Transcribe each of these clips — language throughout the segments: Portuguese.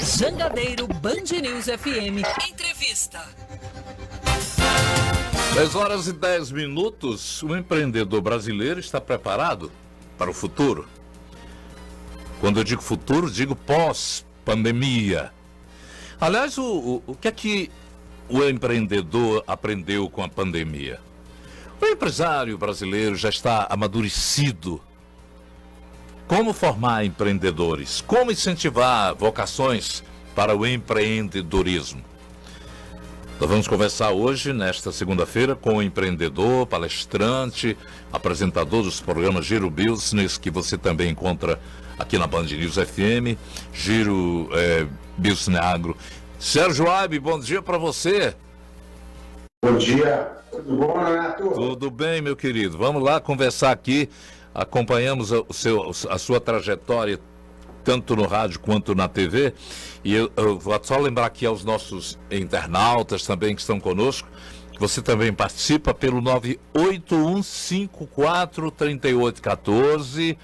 Jangadeiro Band News FM. Entrevista. 10h10. O empreendedor brasileiro está preparado para o futuro? Quando eu digo futuro, digo pós-pandemia. Aliás, o que é que o empreendedor aprendeu com a pandemia? O empresário brasileiro já está amadurecido. Como formar empreendedores? Como incentivar vocações para o empreendedorismo? Nós vamos conversar hoje, nesta segunda-feira, com o empreendedor, palestrante, apresentador dos programas Giro Business, que você também encontra aqui na Band News FM, Giro Business Agro. Sérgio Aibe, bom dia para você. Bom dia, tudo bom, Renato? Tudo bem, meu querido. Vamos lá conversar aqui. Acompanhamos a sua trajetória, tanto no rádio quanto na TV. E eu vou só lembrar aqui aos nossos internautas também que estão conosco, que você também participa pelo 981543814.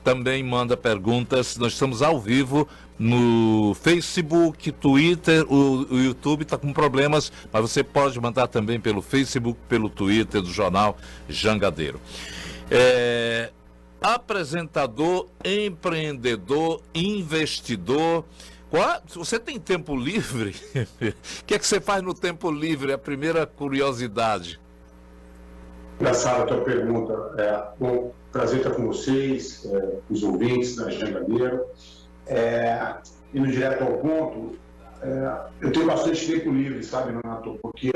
Também manda perguntas. Nós estamos ao vivo no Facebook, Twitter. O YouTube está com problemas, mas você pode mandar também pelo Facebook, pelo Twitter do Jornal Jangadeiro. Apresentador, empreendedor, investidor. Você tem tempo livre? O que é que você faz no tempo livre? É a primeira curiosidade. Engraçada a tua pergunta. Bom, prazer estar com vocês, os ouvintes da Jangadeiro. Indo direto ao ponto, eu tenho bastante tempo livre, sabe, Renato? Porque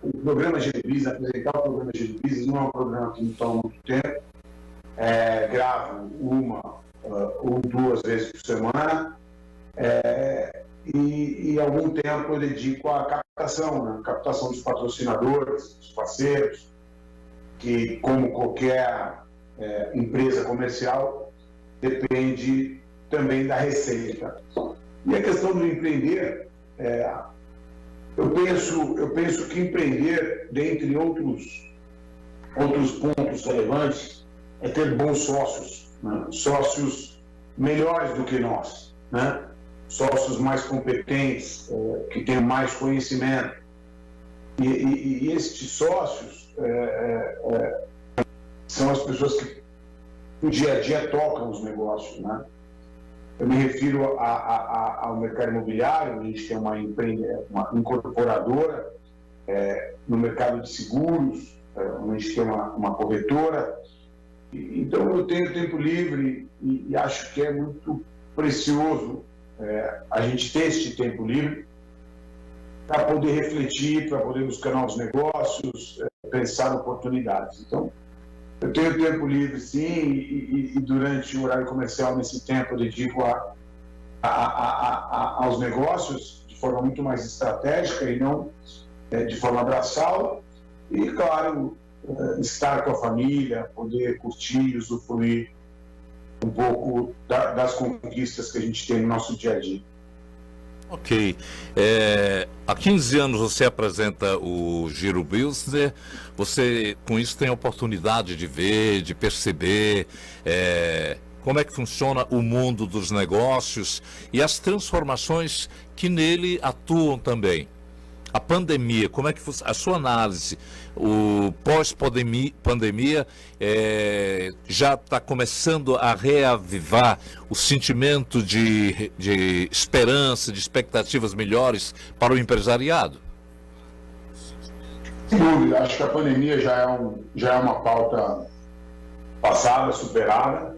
o programa Giro Business, apresentar o programa Giro Business não é um programa que me toma muito tempo. Gravo uma ou duas vezes por semana e algum tempo eu dedico à captação, né? Captação dos patrocinadores, dos parceiros, que, como qualquer empresa comercial, depende também da receita. E a questão do empreender, eu penso que empreender, dentre outros pontos relevantes, é ter bons sócios, né? Sócios melhores do que nós, né? Sócios mais competentes, que tenham mais conhecimento. E estes sócios são as pessoas que no dia a dia tocam os negócios, né? Eu me refiro ao mercado imobiliário. A gente tem uma incorporadora no mercado de seguros, a gente tem uma corretora. Então eu tenho tempo livre e acho que é muito precioso a gente ter este tempo livre para poder refletir, para poder buscar novos negócios, pensar oportunidades. Então, eu tenho tempo livre, sim, e durante o horário comercial, nesse tempo, eu dedico aos negócios de forma muito mais estratégica e não de forma braçal. E, claro, estar com a família, poder curtir, usufruir um pouco das conquistas que a gente tem no nosso dia a dia. Ok. Há 15 anos você apresenta o Giro Business. Você, com isso, tem a oportunidade de ver, de perceber como é que funciona o mundo dos negócios e as transformações que nele atuam também. A pandemia, como é que a sua análise, o pós-pandemia já está começando a reavivar o sentimento de esperança, de expectativas melhores para o empresariado? Sem dúvida, acho que a pandemia já é uma pauta passada, superada.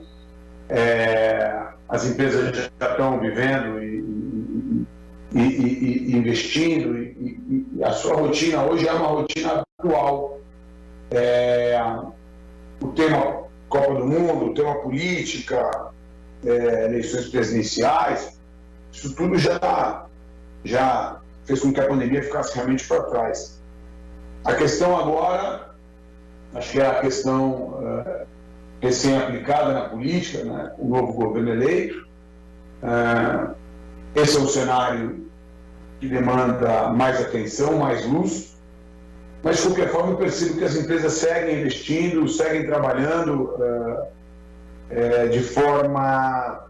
As empresas já estão vivendo e investindo, e a sua rotina hoje é uma rotina atual. O tema Copa do Mundo, o tema política, eleições presidenciais, isso tudo já fez com que a pandemia ficasse realmente para trás. A questão agora, acho que é a questão recém-aplicada na política, né? O novo governo eleito. Esse é um cenário que demanda mais atenção, mais luz, mas de qualquer forma eu percebo que as empresas seguem investindo, seguem trabalhando de forma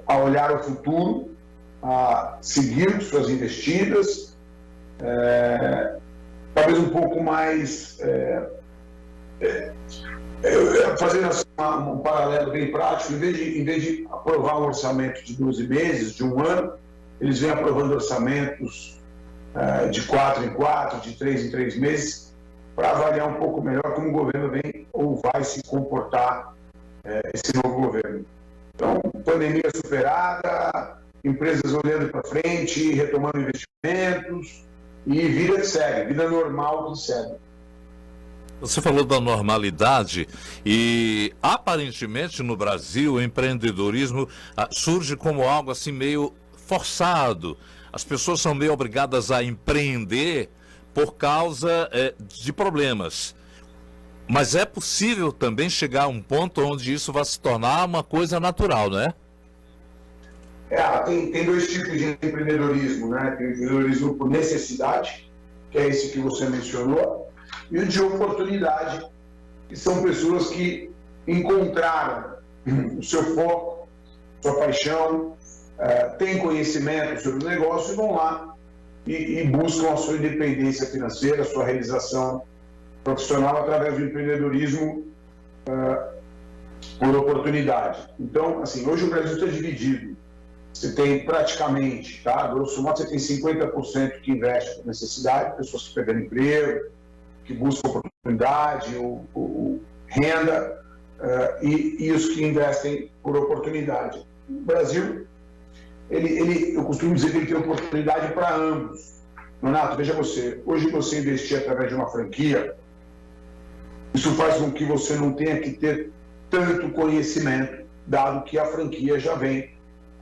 a olhar o futuro, a seguir suas investidas, talvez um pouco mais, fazendo assim, um paralelo bem prático, em vez de aprovar um orçamento de 12 meses, de um ano, eles vêm aprovando orçamentos de 4 em 4, de 3 em 3 meses, para avaliar um pouco melhor como o governo vem ou vai se comportar esse novo governo. Então, pandemia superada, empresas olhando para frente, retomando investimentos, e vida que segue, vida normal que segue. Você falou da normalidade e, aparentemente, no Brasil, o empreendedorismo surge como algo assim meio forçado. As pessoas são meio obrigadas a empreender por causa de problemas. Mas é possível também chegar a um ponto onde isso vai se tornar uma coisa natural, não é? Tem dois tipos de empreendedorismo, né? Tem o empreendedorismo por necessidade, que é esse que você mencionou, e o de oportunidade, que são pessoas que encontraram o seu foco, sua paixão, têm conhecimento sobre o negócio e vão lá e buscam a sua independência financeira, a sua realização profissional através do empreendedorismo por oportunidade. Então, assim, hoje o Brasil está dividido. Você tem praticamente, grosso modo, você tem 50% que investe por necessidade, pessoas que perderam emprego, que buscam oportunidade, ou renda, e os que investem por oportunidade. O Brasil, eu costumo dizer que ele tem oportunidade para ambos. Nonato, veja você, hoje você investir através de uma franquia, isso faz com que você não tenha que ter tanto conhecimento, dado que a franquia já vem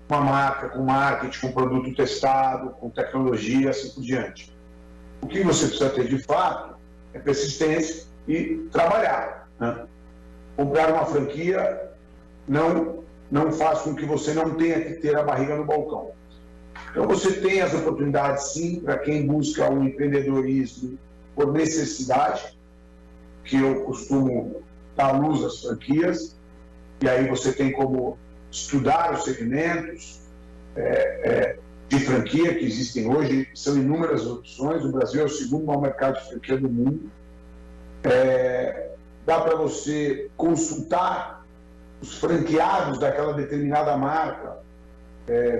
com uma marca, com marketing, com produto testado, com tecnologia, assim por diante. O que você precisa ter de fato é persistência e trabalhar, né? Comprar uma franquia não faz com que você não tenha que ter a barriga no balcão. Então você tem as oportunidades sim para quem busca o empreendedorismo por necessidade, que eu costumo dar à luz às franquias, e aí você tem como estudar os segmentos de franquia que existem hoje, são inúmeras opções. O Brasil é o segundo maior mercado de franquia do mundo. Dá para você consultar os franqueados daquela determinada marca,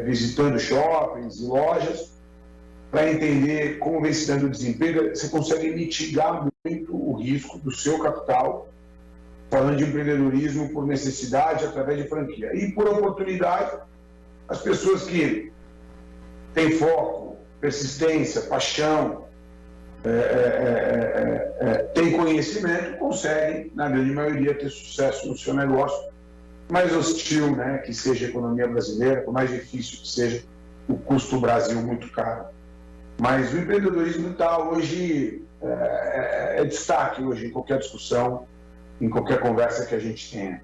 visitando shoppings e lojas, para entender como vem se dando o desempenho. Você consegue mitigar muito o risco do seu capital, falando de empreendedorismo por necessidade através de franquia. E por oportunidade, as pessoas que têm foco, persistência, paixão, têm conhecimento, conseguem, na grande maioria, ter sucesso no seu negócio. Mais hostil, né, que seja a economia brasileira, por mais difícil que seja, o custo do Brasil muito caro. Mas o empreendedorismo está hoje, destaque hoje em qualquer discussão, em qualquer conversa que a gente tenha.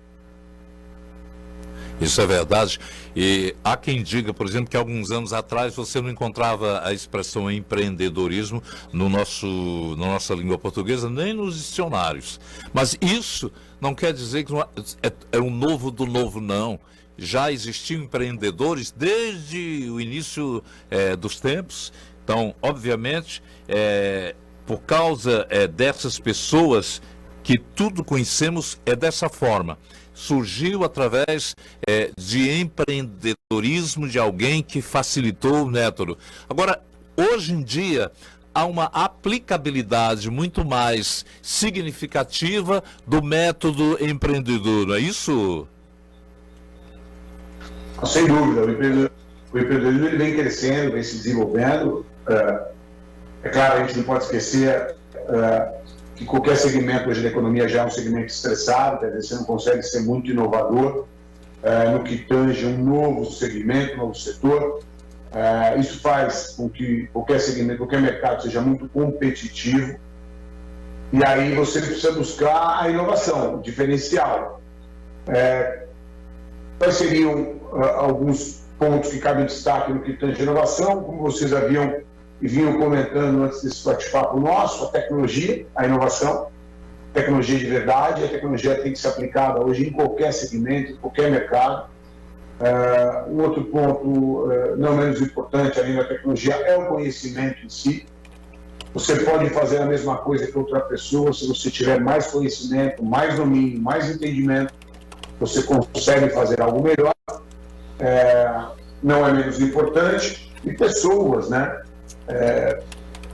Isso é verdade. E há quem diga, por exemplo, que alguns anos atrás você não encontrava a expressão empreendedorismo na nossa língua portuguesa, nem nos dicionários. Mas isso não quer dizer que é um novo do novo, não. Já existiam empreendedores desde o início dos tempos. Então, obviamente, por causa dessas pessoas que tudo conhecemos é dessa forma. Surgiu através de empreendedorismo de alguém que facilitou o método. Agora, hoje em dia, há uma aplicabilidade muito mais significativa do método empreendedor, não é isso? Sem dúvida, o empreendedorismo ele vem crescendo, vem se desenvolvendo. É claro, a gente não pode esquecer que qualquer segmento hoje da economia já é um segmento estressado, quer dizer, você não consegue ser muito inovador no que tange um novo segmento, um novo setor. Isso faz com que qualquer segmento, qualquer mercado seja muito competitivo, e aí você precisa buscar a inovação, o diferencial. Quais seriam alguns pontos que cabem destaque no que tange a inovação? Como vocês haviam e vinham comentando antes desse bate-papo nosso, a tecnologia, a inovação, tecnologia de verdade. A tecnologia tem que ser aplicada hoje em qualquer segmento, em qualquer mercado. Um outro ponto, não menos importante, além da tecnologia, é o conhecimento em si. Você pode fazer a mesma coisa que outra pessoa, se você tiver mais conhecimento, mais domínio, mais entendimento, você consegue fazer algo melhor. Não é menos importante. E pessoas, né?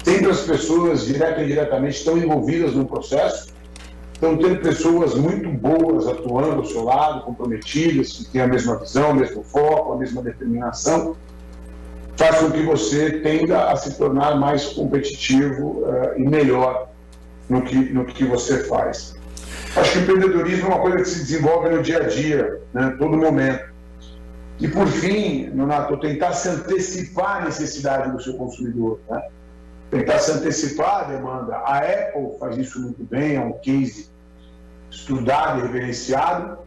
Sempre as pessoas, direto ou indiretamente, estão envolvidas no processo. Então, ter pessoas muito boas atuando ao seu lado, comprometidas, que têm a mesma visão, o mesmo foco, a mesma determinação, faz com que você tenda a se tornar mais competitivo e melhor no que você faz. Acho que o empreendedorismo é uma coisa que se desenvolve no dia a dia, né, todo momento. E, por fim, Nonato, tentar se antecipar à necessidade do seu consumidor, né? Tentar se antecipar à demanda. A Apple faz isso muito bem, é um case estudado e reverenciado,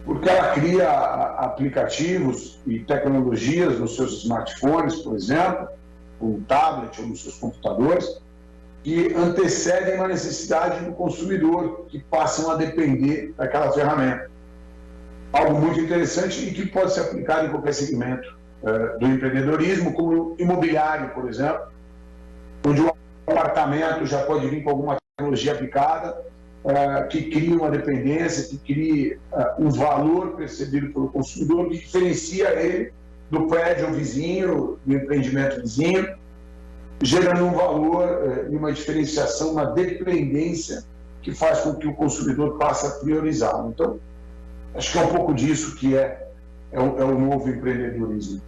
porque ela cria aplicativos e tecnologias nos seus smartphones, por exemplo, ou no tablet ou nos seus computadores, que antecedem uma necessidade do consumidor, que passam a depender daquela ferramenta. Algo muito interessante e que pode ser aplicado em qualquer segmento do empreendedorismo, como imobiliário, por exemplo, onde o apartamento já pode vir com alguma tecnologia aplicada, que cria uma dependência, que cria um valor percebido pelo consumidor, que diferencia ele do prédio vizinho, do empreendimento vizinho, gerando um valor e uma diferenciação, uma dependência que faz com que o consumidor passe a priorizar. Então, acho que é um pouco disso que é o novo empreendedorismo.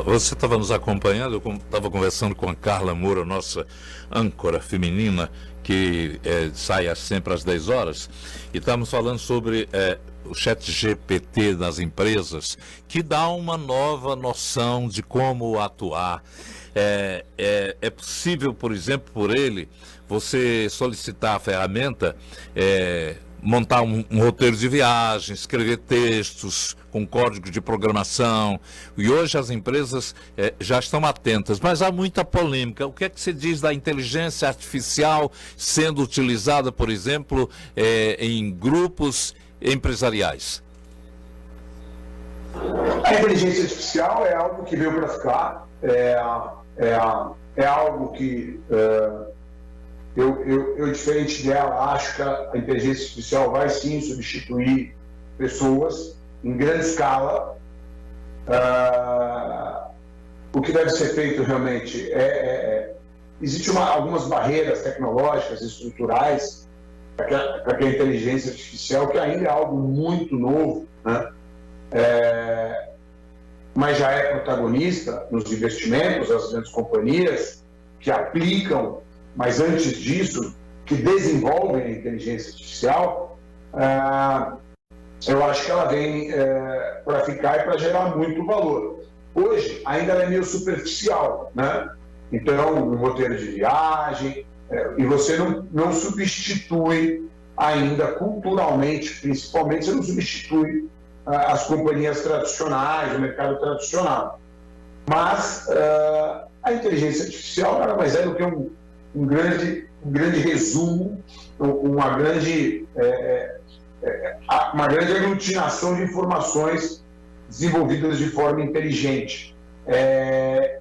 Você estava nos acompanhando, eu estava conversando com a Carla Moura, nossa âncora feminina, que sai sempre às 10 horas, e estávamos falando sobre o ChatGPT nas empresas, que dá uma nova noção de como atuar. É possível, por exemplo, por ele, você solicitar a ferramenta, montar um roteiro de viagem, escrever textos com código de programação, e hoje as empresas já estão atentas, mas há muita polêmica. O que é que se diz da inteligência artificial sendo utilizada, por exemplo, em grupos empresariais? A inteligência artificial é algo que veio para ficar, é algo que eu, diferente dela, acho que a inteligência artificial vai sim substituir pessoas em grande escala. O que deve ser feito realmente existem algumas barreiras tecnológicas, estruturais, para que a inteligência artificial, que ainda é algo muito novo, né? Mas já é protagonista nos investimentos, as grandes companhias que aplicam, mas antes disso, que desenvolvem a inteligência artificial, eu acho que ela vem para ficar e para gerar muito valor. Hoje, ainda ela é meio superficial, né? Então, um roteiro de viagem, e você não substitui ainda culturalmente, principalmente, você não substitui as companhias tradicionais, o mercado tradicional. Mas a inteligência artificial nada mais é do que um grande resumo, uma grande aglutinação de informações desenvolvidas de forma inteligente.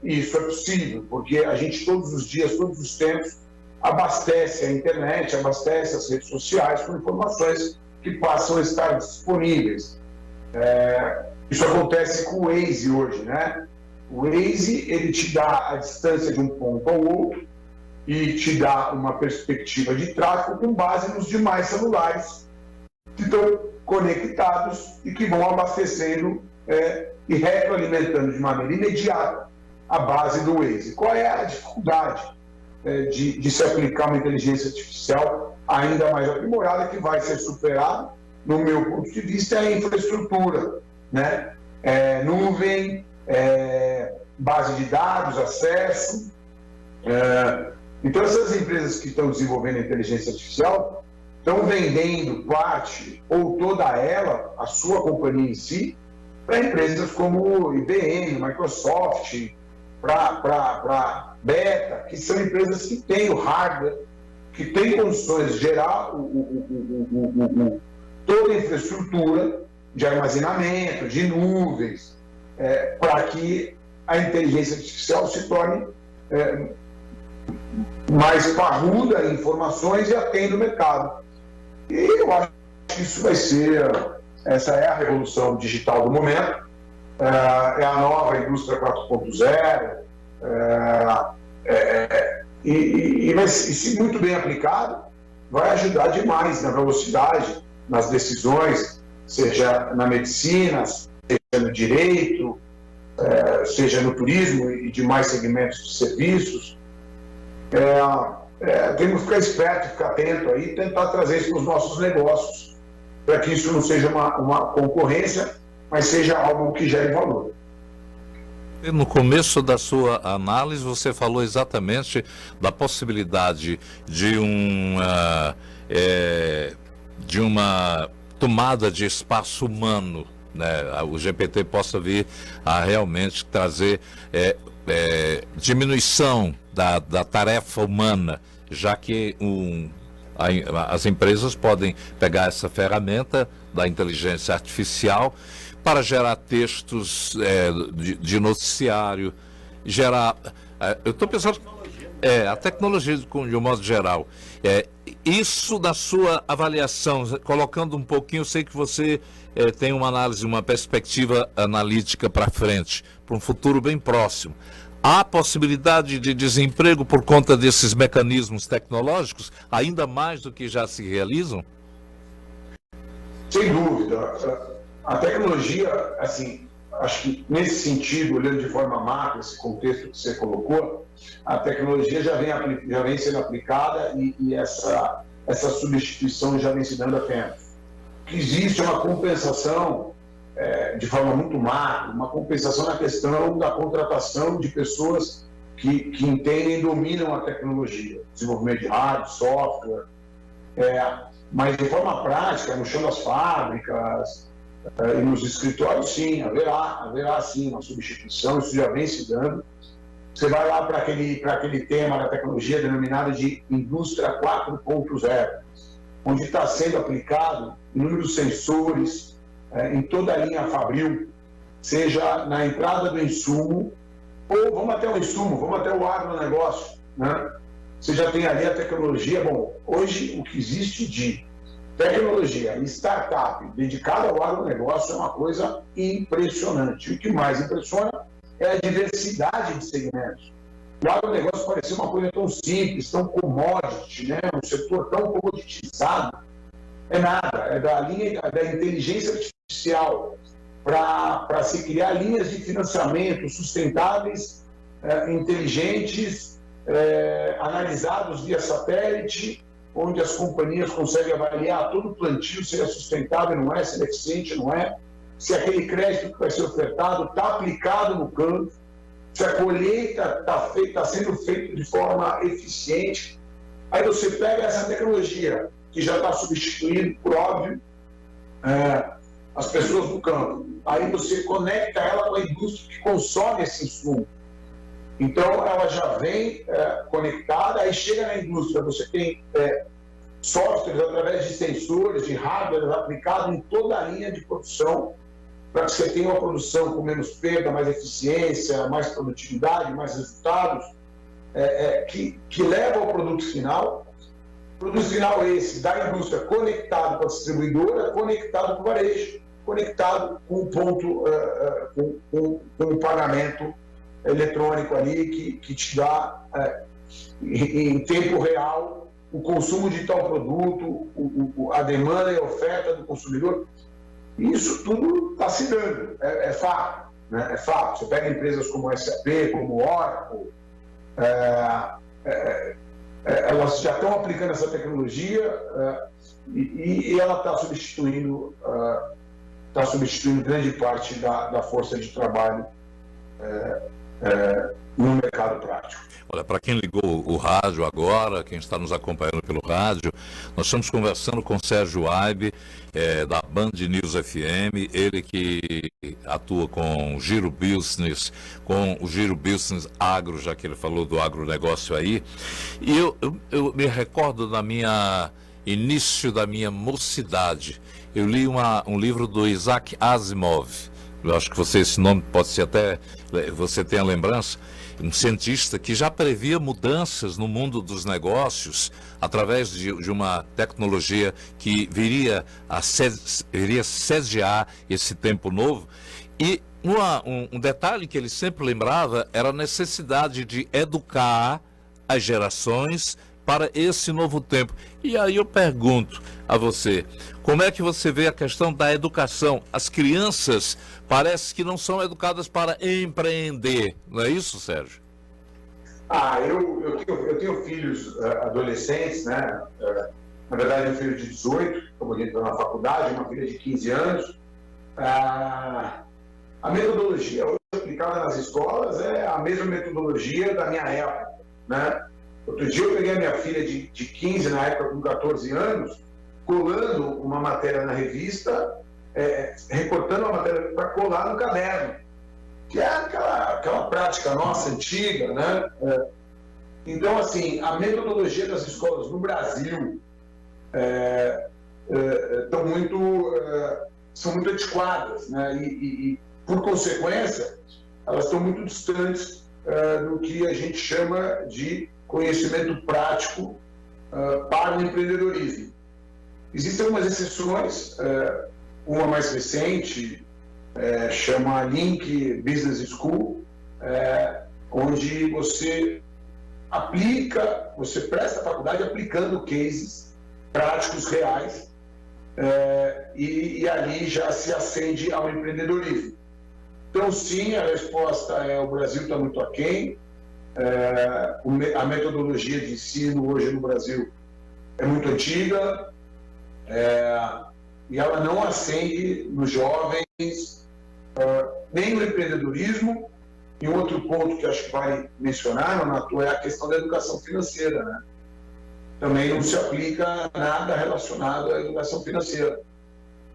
Isso é possível, porque a gente todos os dias, todos os tempos, abastece a internet, abastece as redes sociais com informações que passam a estar disponíveis. Isso acontece com o Waze hoje, né? O Waze, ele te dá a distância de um ponto ao outro e te dá uma perspectiva de tráfego com base nos demais celulares que estão conectados e que vão abastecendo e retroalimentando de maneira imediata a base do Waze. Qual é a dificuldade de se aplicar uma inteligência artificial ainda mais aprimorada, que vai ser superada, no meu ponto de vista, é a infraestrutura, né? Nuvem, base de dados, acesso. Então, essas empresas que estão desenvolvendo a inteligência artificial estão vendendo parte ou toda ela, a sua companhia em si, para empresas como IBM, Microsoft, para Beta, que são empresas que têm o hardware, que têm condições de gerar toda a infraestrutura de armazenamento, de nuvens, para que a inteligência artificial se torne mais parruda em informações e atenda o mercado. E eu acho que isso vai ser, essa é a revolução digital do momento, é a nova indústria 4.0, e se muito bem aplicado, vai ajudar demais na velocidade, nas decisões, seja na medicina, seja no direito, seja no turismo e demais segmentos de serviços. Temos que ficar esperto, ficar atento aí e tentar trazer isso para os nossos negócios, para que isso não seja uma concorrência, mas seja algo que gere valor. No começo da sua análise, você falou exatamente da possibilidade de uma tomada de espaço humano, né? O GPT possa vir a realmente trazer diminuição da tarefa humana, já que as empresas podem pegar essa ferramenta da inteligência artificial para gerar textos de noticiário, gerar... eu estou pensando... a tecnologia de um modo geral. Isso da sua avaliação, colocando um pouquinho, eu sei que você tem uma análise, uma perspectiva analítica para frente, para um futuro bem próximo. Há possibilidade de desemprego por conta desses mecanismos tecnológicos, ainda mais do que já se realizam? Sem dúvida. A tecnologia, assim, acho que nesse sentido, olhando de forma macro, esse contexto que você colocou, a tecnologia já vem sendo aplicada e essa substituição já vem se dando a tempo. O que existe é uma compensação, de forma muito macro, uma compensação na questão da contratação de pessoas que entendem e dominam a tecnologia, desenvolvimento de hardware, software, mas de forma prática, no chão das fábricas e nos escritórios, sim, haverá sim uma substituição, isso já vem se dando. Você vai lá para aquele tema da tecnologia denominado de indústria 4.0, onde está sendo aplicado inúmeros sensores em toda a linha fabril, seja na entrada do insumo, ou vamos até o insumo, vamos até o agronegócio, né? Você já tem ali a tecnologia. Bom, hoje o que existe de tecnologia e startup dedicada ao agronegócio é uma coisa impressionante. O que mais impressiona é a diversidade de segmentos. O agronegócio parecia uma coisa tão simples, tão commodity, né? Um setor tão comoditizado. É nada, é da inteligência artificial para se criar linhas de financiamento sustentáveis, inteligentes, analisados via satélite, onde as companhias conseguem avaliar todo o plantio, se é sustentável, não é, se é eficiente, não é, se aquele crédito que vai ser ofertado está aplicado no campo, se a colheita está sendo feita de forma eficiente. Aí você pega essa tecnologia, que já está substituindo, por óbvio, as pessoas do campo. Aí você conecta ela com a indústria que consome esse insumo. Então, ela já vem conectada, aí chega na indústria, você tem softwares através de sensores, de hardware aplicado em toda a linha de produção, para que você tenha uma produção com menos perda, mais eficiência, mais produtividade, mais resultados, que leva ao produto final. O produto final é esse, da indústria conectado com a distribuidora, conectado com o varejo, conectado com o ponto, com o pagamento eletrônico ali, que te dá em tempo real o consumo de tal produto, a demanda e a oferta do consumidor. Isso tudo está se dando, é fato, né? É fato. Você pega empresas como SAP, como Oracle, elas já estão aplicando essa tecnologia e ela está substituindo grande parte da força de trabalho no mercado prático. Olha, para quem ligou o rádio agora, quem está nos acompanhando pelo rádio, nós estamos conversando com Sérgio Aibe, da Band News FM, ele que atua com o Giro Business, Agro, já que ele falou do agronegócio aí. E eu me recordo da minha início da minha mocidade. Eu li um livro do Isaac Asimov. Eu acho que esse nome pode ser até, você tem a lembrança, um cientista que já previa mudanças no mundo dos negócios através de uma tecnologia que viria sediar esse tempo novo. E um detalhe que ele sempre lembrava era a necessidade de educar as gerações para esse novo tempo. E aí eu pergunto a você, como é que você vê a questão da educação? As crianças parece que não são educadas para empreender, não é isso, Sérgio? Eu tenho filhos adolescentes, né? Na verdade, um filho de 18, como ele está na faculdade, uma filha de 15 anos. A metodologia hoje aplicada nas escolas é a mesma metodologia da minha época, né? Outro dia eu peguei a minha filha de 15, na época com 14 anos, colando uma matéria na revista, recortando a matéria para colar no caderno, que é aquela prática nossa, antiga, né? Então, assim, a metodologia das escolas no Brasil são muito antiquadas, né? E, por consequência, elas estão muito distantes do que a gente chama de conhecimento prático para o empreendedorismo. Existem algumas exceções, uma mais recente, chama Link Business School, onde você presta a faculdade aplicando cases práticos reais, e ali já se acende ao empreendedorismo. Então, sim, a resposta é: o Brasil está muito aquém. A metodologia de ensino hoje no Brasil é muito antiga, e ela não acende nos jovens nem no empreendedorismo. E um outro ponto que acho que vale mencionar, Nonato, é a questão da educação financeira, né? Também não se aplica nada relacionado à educação financeira.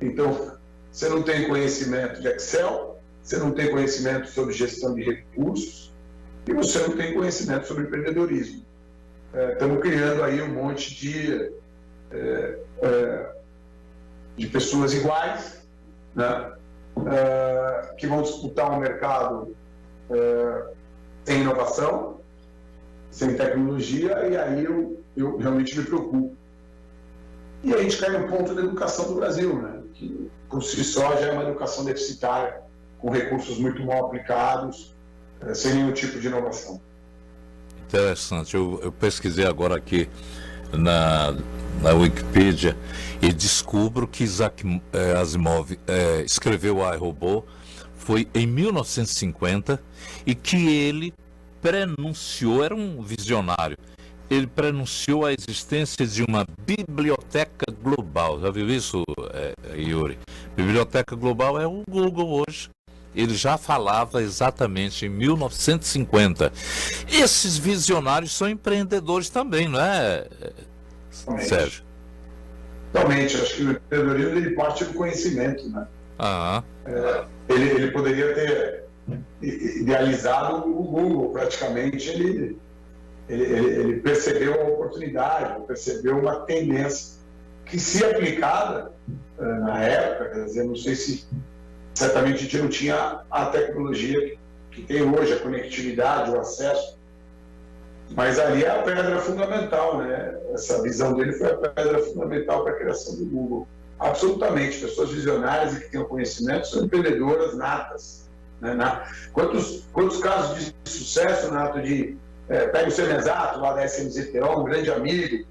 Então, você não tem conhecimento de Excel, você não tem conhecimento sobre gestão de recursos, e você não tem conhecimento sobre empreendedorismo. Estamos criando aí um monte de pessoas iguais, né? Que vão disputar um mercado sem inovação, sem tecnologia, e aí eu realmente me preocupo. E a gente cai no ponto da educação do Brasil, né? Que por si só já é uma educação deficitária, com recursos muito mal aplicados, sem nenhum tipo de inovação. Interessante. Eu pesquisei agora aqui na Wikipedia e descubro que Isaac Asimov escreveu o iRobô foi em 1950 e que ele prenunciou, era um visionário, ele prenunciou a existência de uma biblioteca global. Já viu isso, Yuri? Biblioteca global é o Google hoje. Ele já falava exatamente em 1950. Esses visionários são empreendedores também, não é, Totalmente. Sérgio? Totalmente. Acho que o empreendedorismo ele parte do conhecimento, né? Ele poderia ter idealizado o Google, praticamente. Ele percebeu a oportunidade, percebeu uma tendência que, se aplicada na época, quer dizer, não sei se certamente a gente não tinha a tecnologia que tem hoje, a conectividade, o acesso, mas ali é a pedra fundamental, né? Essa visão dele foi a pedra fundamental para a criação do Google. Absolutamente, pessoas visionárias e que tenham conhecimento são empreendedoras natas, né? Quantos casos de sucesso, Nato, pega o Semenzato, lá da SMZTO, um grande amigo,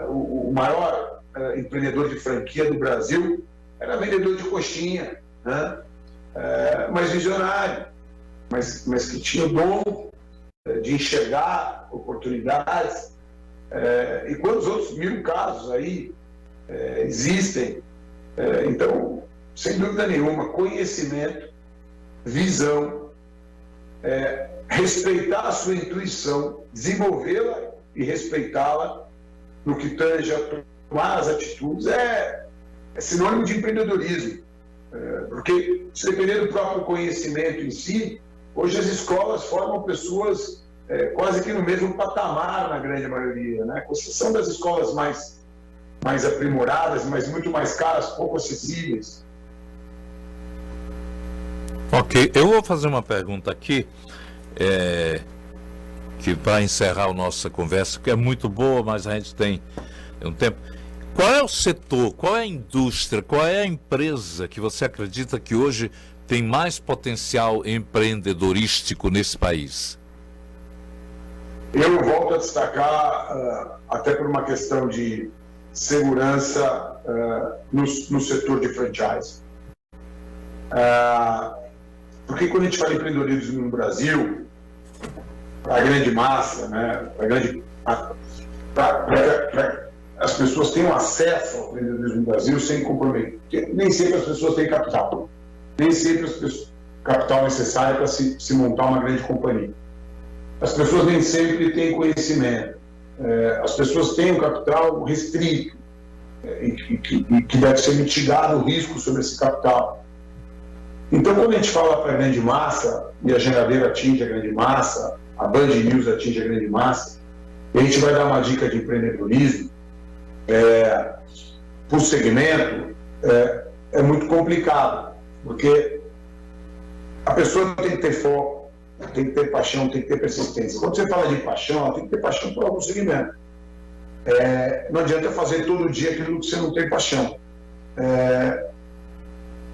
o maior empreendedor de franquia do Brasil, era vendedor de coxinha, né? Mas visionário, mas que tinha o dom de enxergar oportunidades. E quantos outros 1000 casos aí existem? Então, sem dúvida nenhuma, conhecimento, visão, respeitar a sua intuição, desenvolvê-la e respeitá-la no que tange a tomar as atitudes, é sinônimo de empreendedorismo. Porque, se depender do próprio conhecimento em si, hoje as escolas formam pessoas quase que no mesmo patamar, na grande maioria, né? Com exceção das escolas mais mais aprimoradas, mas muito mais caras, pouco acessíveis. Ok, eu vou fazer uma pergunta aqui, que para encerrar a nossa conversa, que é muito boa, mas a gente tem um tempo. Qual é o setor, qual é a indústria, qual é a empresa que você acredita que hoje tem mais potencial empreendedorístico nesse país? Eu volto a destacar, até por uma questão de segurança no setor de franchise. Porque quando a gente fala em empreendedorismo no Brasil, para a grande massa, né, para as pessoas tenham acesso ao empreendedorismo no Brasil sem comprometer. Porque nem sempre as pessoas têm capital. Nem sempre as pessoas capital necessário para se montar uma grande companhia. As pessoas nem sempre têm conhecimento. As pessoas têm um capital restrito e que deve ser mitigado o risco sobre esse capital. Então, quando a gente fala para a grande massa, e a Geladeira atinge a grande massa, a Band News atinge a grande massa, e a gente vai dar uma dica de empreendedorismo, por segmento, é muito complicado, porque a pessoa tem que ter foco, tem que ter paixão, tem que ter persistência. Quando você fala de paixão, ela tem que ter paixão por algum segmento. Não adianta fazer todo dia aquilo que você não tem paixão.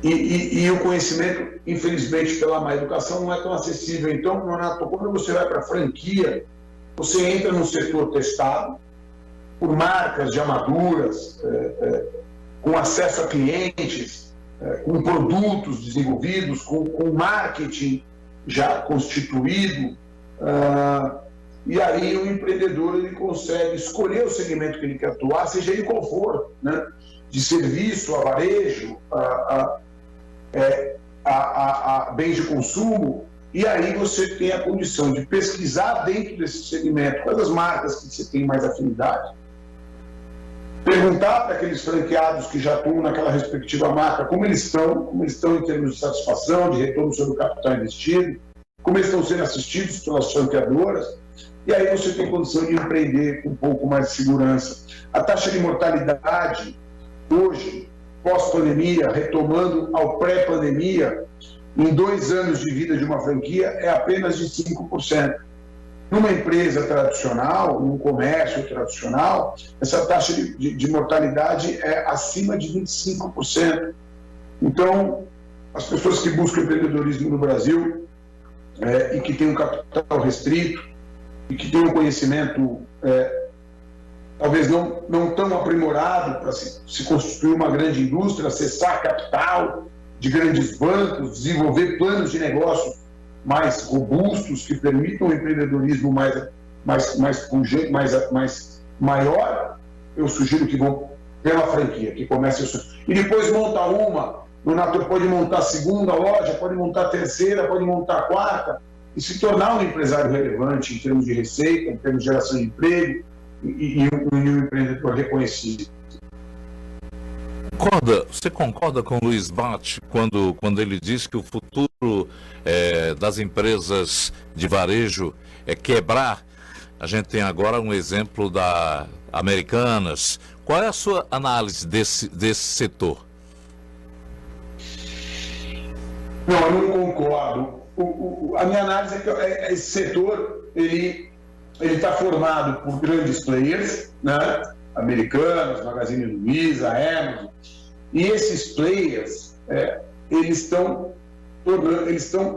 E o conhecimento, infelizmente, pela má educação, não é tão acessível. Então, Renato, quando você vai para a franquia, você entra num setor testado, por marcas de amaduras, com acesso a clientes, com produtos desenvolvidos, com marketing já constituído. E aí o empreendedor ele consegue escolher o segmento que ele quer atuar, seja ele qual for, né? De serviço, a varejo, a bens de consumo, e aí você tem a condição de pesquisar dentro desse segmento quais as marcas que você tem mais afinidade, perguntar para aqueles franqueados que já atuam naquela respectiva marca como eles estão em termos de satisfação, de retorno sobre o capital investido, como eles estão sendo assistidos pelas franqueadoras, e aí você tem condição de empreender com um pouco mais de segurança. A taxa de mortalidade, hoje, pós-pandemia, retomando ao pré-pandemia, em 2 anos de vida de uma franquia, é apenas de 5%. Numa empresa tradicional, num comércio tradicional, essa taxa de mortalidade é acima de 25%. Então, as pessoas que buscam empreendedorismo no Brasil e que têm um capital restrito e que têm um conhecimento talvez não tão aprimorado para se constituir uma grande indústria, acessar capital de grandes bancos, desenvolver planos de negócio mais robustos, que permitam um empreendedorismo mais pungente, mais maior, eu sugiro que vão pela franquia, que comece e depois monta uma, o Renato pode montar a segunda loja, pode montar a terceira, pode montar a quarta, e se tornar um empresário relevante em termos de receita, em termos de geração de emprego, e um empreendedor reconhecido. Você concorda com o Luiz Bate quando ele diz que o futuro das empresas de varejo é quebrar? A gente tem agora um exemplo da Americanas. Qual é a sua análise desse setor? Não, eu não concordo. A minha análise é que esse setor ele está formado por grandes players, né? Americanas, Magazine Luiza, Amazon, e esses players eles estão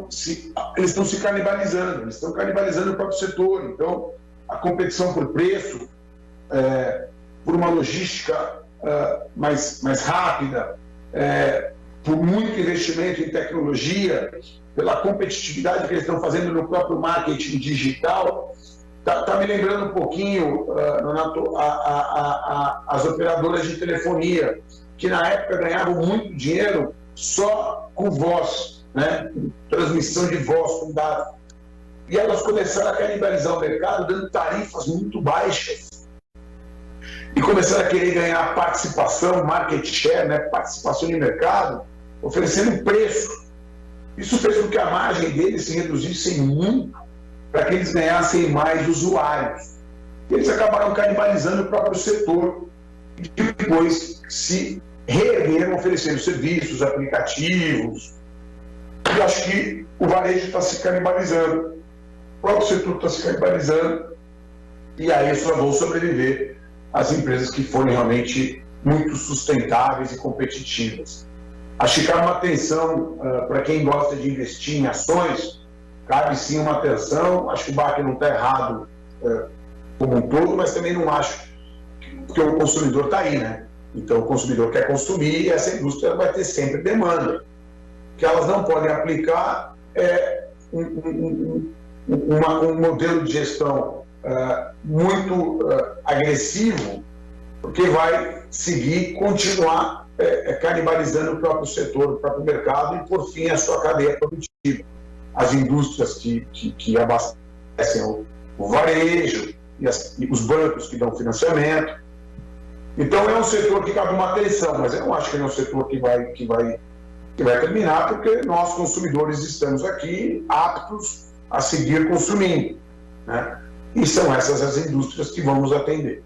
se canibalizando, eles estão canibalizando o próprio setor. Então, a competição por preço, por uma logística mais rápida, por muito investimento em tecnologia, pela competitividade que eles estão fazendo no próprio marketing digital. Está me lembrando um pouquinho, Renato, as operadoras de telefonia, que na época ganhavam muito dinheiro só com voz, né? Transmissão de voz com dados. E elas começaram a canibalizar o mercado, dando tarifas muito baixas. E começaram a querer ganhar participação, market share, né? Participação de mercado, oferecendo preço. Isso fez com que a margem deles se reduzisse muito, para que eles ganhassem mais usuários. Eles acabaram canibalizando o próprio setor. depois se reergueram oferecendo serviços, aplicativos. E acho que o varejo está se canibalizando, o próprio setor está se canibalizando, e aí só vão sobreviver as empresas que forem realmente muito sustentáveis e competitivas. Acho que cabe uma atenção para quem gosta de investir em ações, cabe sim uma atenção. Acho que o BAC não está errado como um todo, mas também não acho que o consumidor está aí, né? Então o consumidor quer consumir e essa indústria vai ter sempre demanda. O que elas não podem aplicar é um modelo de gestão muito agressivo, porque vai continuar canibalizando o próprio setor, o próprio mercado e, por fim, a sua cadeia produtiva. As indústrias que abastecem o varejo e os bancos que dão financiamento. Então, é um setor que cabe uma atenção, mas eu não acho que é um setor que vai terminar, porque nós, consumidores, estamos aqui aptos a seguir consumindo, né? E são essas as indústrias que vão nos atender.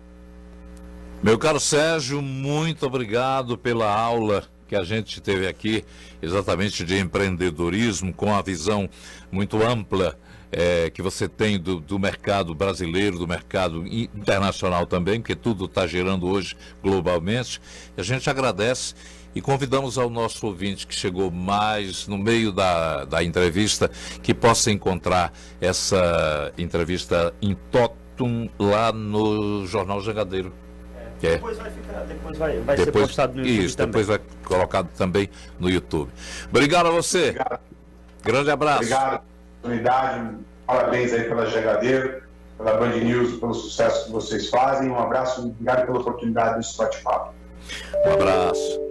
Meu caro Sérgio, muito obrigado pela aula que a gente teve aqui, exatamente de empreendedorismo, com a visão muito ampla que você tem do mercado brasileiro, do mercado internacional também, porque tudo está girando hoje globalmente. A gente agradece e convidamos ao nosso ouvinte que chegou mais no meio da entrevista, que possa encontrar essa entrevista em totum lá no Jornal Jangadeiro. Depois vai ser postado no YouTube isso, também. Depois vai colocado também no YouTube. Obrigado a você. Obrigado. Grande abraço. Obrigado pela oportunidade. Parabéns aí pela Jangadeiro, pela Band News, pelo sucesso que vocês fazem. Um abraço e obrigado pela oportunidade desse bate-papo. Um abraço.